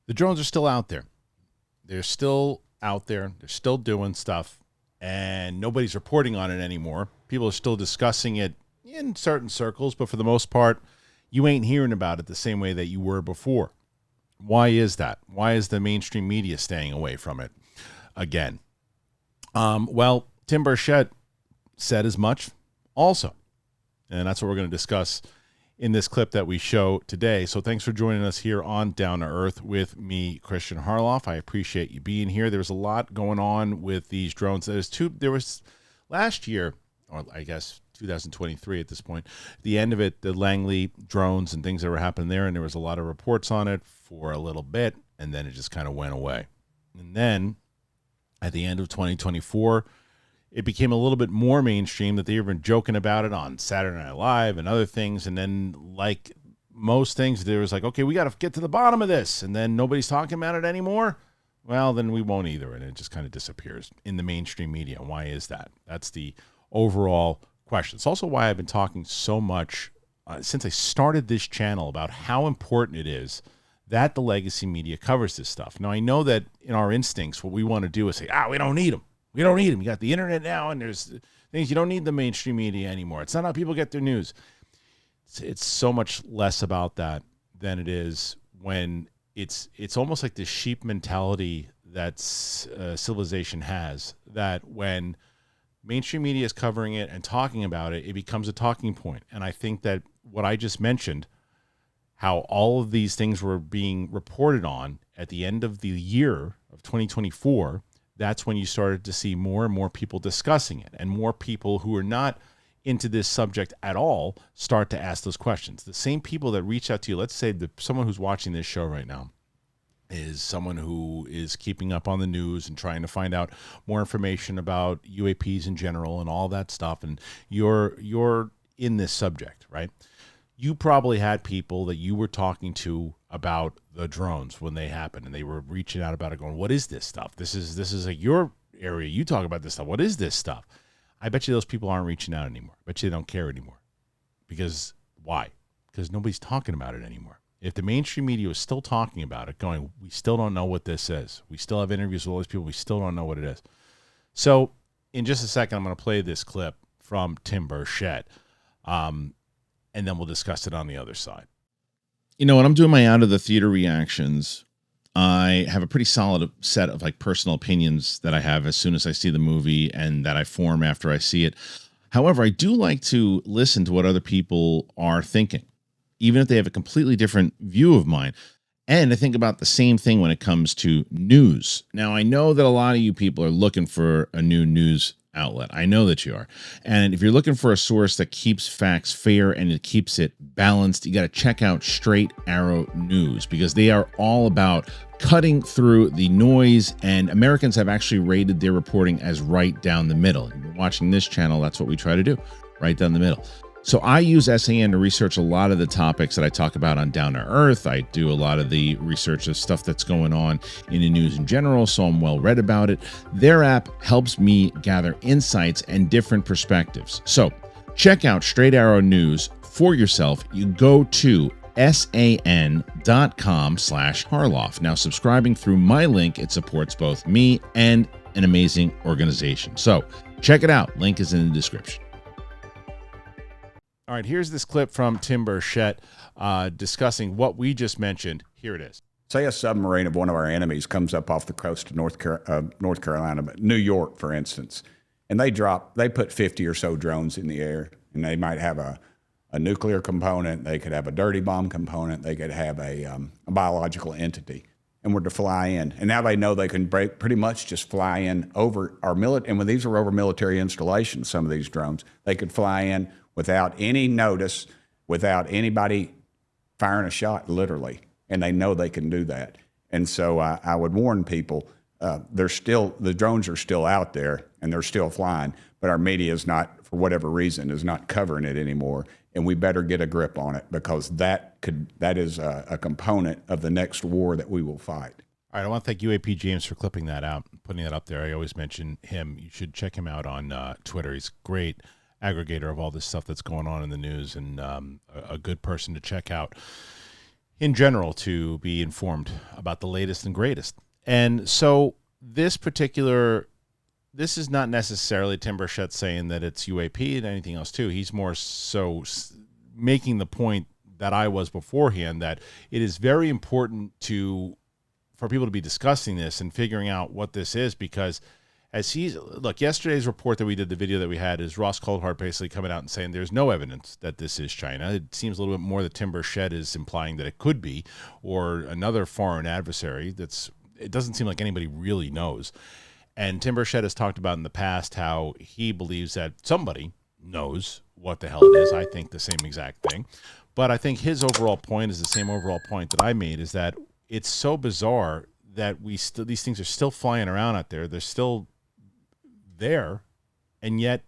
The drones are still out there. They're still out there. They're still doing stuff, and nobody's reporting on it anymore. People are still discussing it in certain circles, but for the most part, you ain't hearing about it the same way that you were before. Why is that? Why is the mainstream media staying away from it again? Well, Tim Burchett said as much also, and that's what we're going to discuss in this clip that we show today. So thanks for joining us here on Down to Earth with me, Kristian Harloff. I appreciate you being here. There's a lot going on with these drones. There was last year, or I guess 2023 at this point, the end of it, the Langley drones and things that were happening there, and there was a lot of reports on it for a little bit, and then it just kind of went away. And then at the end of 2024, it became a little bit more mainstream that they were joking about it on Saturday Night Live and other things. And then, like most things, there was like, okay, we got to get to the bottom of this. And then nobody's talking about it anymore. Well, then we won't either. And it just kind of disappears in the mainstream media. Why is that? That's the overall question. It's also why I've been talking so much since I started this channel about how important it is that the legacy media covers this stuff. Now, I know that in our instincts, what we want to do is say, we don't need them. We don't need them. You got the internet now, and there's things you don't need the mainstream media anymore. It's not how people get their news. It's so much less about that than it is when it's almost like this sheep mentality that civilization has, that when mainstream media is covering it and talking about it, it becomes a talking point. And I think that what I just mentioned, how all of these things were being reported on at the end of the year of 2024, that's when you started to see more and more people discussing it, and more people who are not into this subject at all start to ask those questions. The same people that reach out to you, let's say someone who's watching this show right now is someone who is keeping up on the news and trying to find out more information about UAPs in general and all that stuff, and you're in this subject, right? You probably had people that you were talking to about the drones when they happened, and they were reaching out about it going, what is this stuff? This is like your area. You talk about this stuff. What is this stuff? I bet you those people aren't reaching out anymore. I bet you they don't care anymore. Because why? Because nobody's talking about it anymore. If the mainstream media is still talking about it, going, we still don't know what this is. We still have interviews with all these people. We still don't know what it is. So in just a second, I'm going to play this clip from Tim Burchett. And then we'll discuss it on the other side. You know, when I'm doing my out of the theater reactions, I have a pretty solid set of like personal opinions that I have as soon as I see the movie and that I form after I see it. However, I do like to listen to what other people are thinking, even if they have a completely different view of mine. And I think about the same thing when it comes to news. Now, I know that a lot of you people are looking for a new news outlet. I know that you are. And if you're looking for a source that keeps facts fair and it keeps it balanced, you got to check out Straight Arrow News, because they are all about cutting through the noise, and Americans have actually rated their reporting as right down the middle. If you're watching this channel, that's what we try to do, right down the middle. So I use SAN to research a lot of the topics that I talk about on Down to Earth. I do a lot of the research of stuff that's going on in the news in general, so I'm well read about it. Their app helps me gather insights and different perspectives. So check out Straight Arrow News for yourself. You go to san.com/Harloff. Now, subscribing through my link, it supports both me and an amazing organization. So check it out. Link is in the description. All right, here's this clip from Tim Burchett discussing what we just mentioned. Here it is. Say a submarine of one of our enemies comes up off the coast of North Carolina, but New York, for instance, and they put 50 or so drones in the air, and they might have a nuclear component, they could have a dirty bomb component, they could have a biological entity, and were to fly in. And now they know they can pretty much just fly in over our military, and when these are over military installations, some of these drones, they could fly in without any notice, without anybody firing a shot, literally. And they know they can do that. And so I would warn people, the drones are still out there and they're still flying, but our media is not, for whatever reason, is not covering it anymore. And we better get a grip on it, because that is a component of the next war that we will fight. All right, I want to thank UAP James for clipping that out, putting that up there. I always mention him. You should check him out on Twitter. He's great aggregator of all this stuff that's going on in the news, and a good person to check out. in general to be informed about the latest and greatest. And so this is not necessarily Tim Burchett saying that it's UAP and anything else too. He's more so making the point that I was beforehand, that it is very important for people to be discussing this and figuring out what this is, because yesterday's report that we did, the video that we had, is Ross Coldhart basically coming out and saying there's no evidence that this is China. It seems a little bit more that Tim Burchett is implying that it could be, or another foreign adversary. It doesn't seem like anybody really knows. And Tim Burchett has talked about in the past how he believes that somebody knows what the hell it is. I think the same exact thing. But I think his overall point is the same overall point that I made, is that it's so bizarre that these things are still flying around out there. They're still there, and yet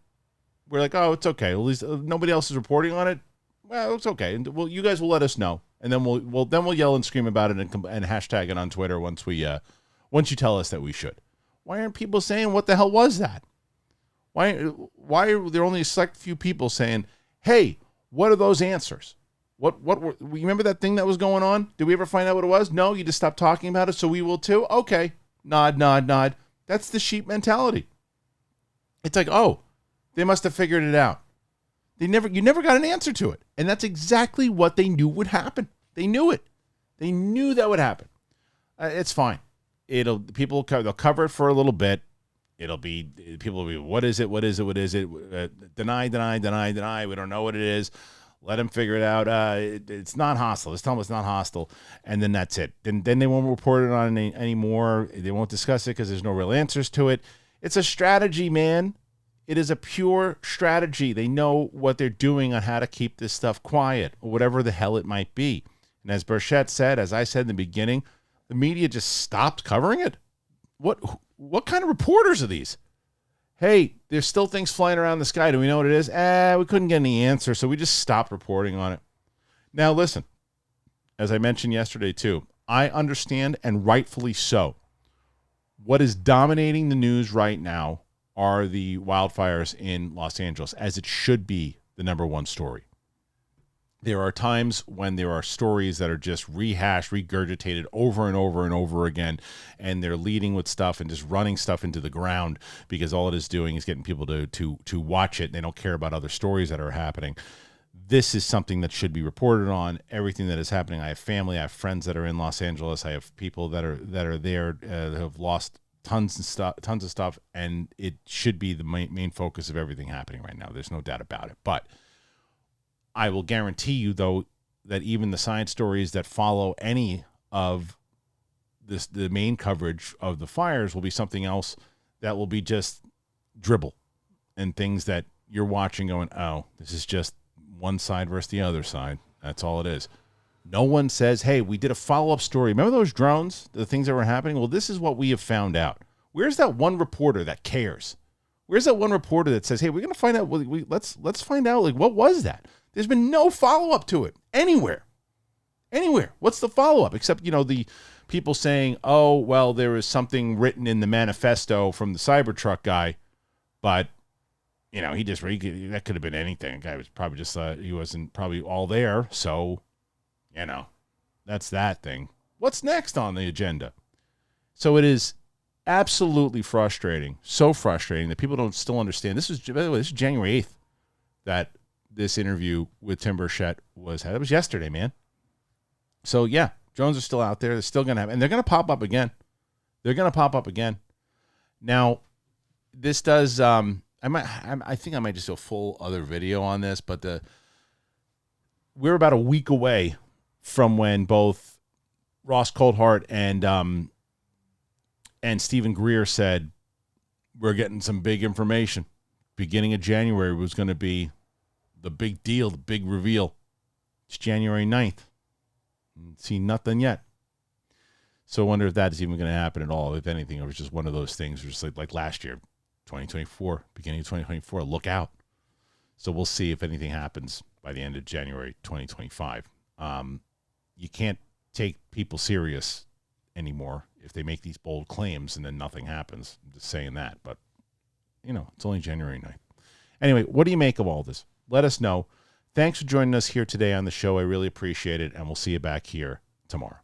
we're like, oh, it's okay. At least nobody else is reporting on it. Well, it's okay. And you guys will let us know, and then we'll yell and scream about it and hashtag it on Twitter once you tell us that we should. Why aren't people saying what the hell was that? Why are there only a select few people saying, hey, what are those answers? What you remember that thing that was going on? Did we ever find out what it was? No, you just stopped talking about it, so we will too? Okay. Nod, nod, nod. That's the sheep mentality. It's like, oh, they must have figured it out. You never got an answer to it. And that's exactly what they knew would happen. They knew it. They knew that would happen. It's fine. They'll cover it for a little bit. People will be, what is it? What is it? What is it? Deny, deny, deny, deny. We don't know what it is. Let them figure it out. It's not hostile. Just tell them it's not hostile. And then that's it. Then they won't report it on anymore. They won't discuss it because there's no real answers to it. It's a strategy, man. It is a pure strategy. They know what they're doing on how to keep this stuff quiet, or whatever the hell it might be. And as Burchett said, as I said in the beginning, the media just stopped covering it. What kind of reporters are these? Hey, there's still things flying around the sky. Do we know what it is? We couldn't get any answer, so we just stopped reporting on it. Now, listen, as I mentioned yesterday too, I understand, and rightfully so, what is dominating the news right now are the wildfires in Los Angeles, as it should be the number one story. There are times when there are stories that are just rehashed, regurgitated over and over and over again, and they're leading with stuff and just running stuff into the ground because all it is doing is getting people to watch it. They don't care about other stories that are happening. This is something that should be reported on. Everything that is happening. I have family, I have friends that are in Los Angeles. I have people that are there that have lost tons of stuff, and it should be the main focus of everything happening right now. There's no doubt about it. But I will guarantee you, though, that even the side stories that follow any of the main coverage of the fires will be something else that will be just dribble and things that you're watching going, oh, this is just one side versus the other side. That's all it is. No one says, hey, we did a follow-up story. Remember those drones, the things that were happening? Well, this is what we have found out. Where's that one reporter that cares? Where's that one reporter that says, hey, we're going to find out. Let's find out, like, what was that? There's been no follow-up to it anywhere. What's the follow-up? Except, the people saying, oh, well, there was something written in the manifesto from the Cybertruck guy, but, that could have been anything. The guy was probably just, he wasn't probably all there. So, that's that thing. What's next on the agenda? So it is absolutely frustrating. So frustrating that people don't still understand. By the way, this is January 8th that this interview with Tim Burchett was had. It was yesterday, man. So yeah, drones are still out there. They're still going to have, and they're going to pop up again. Now, this does, I think I might just do a full other video on this, but we're about a week away from when both Ross Coldhart and Stephen Greer said, we're getting some big information. Beginning of January was going to be the big deal, the big reveal. It's January 9th. See nothing yet. So I wonder if that is even going to happen at all. If anything, it was just one of those things, just like last year, 2024, beginning of 2024, look out. So we'll see if anything happens by the end of January 2025. You can't take people serious anymore if they make these bold claims and then nothing happens. I'm just saying that. But, it's only January 9th. Anyway, what do you make of all this? Let us know. Thanks for joining us here today on the show. I really appreciate it, and we'll see you back here tomorrow.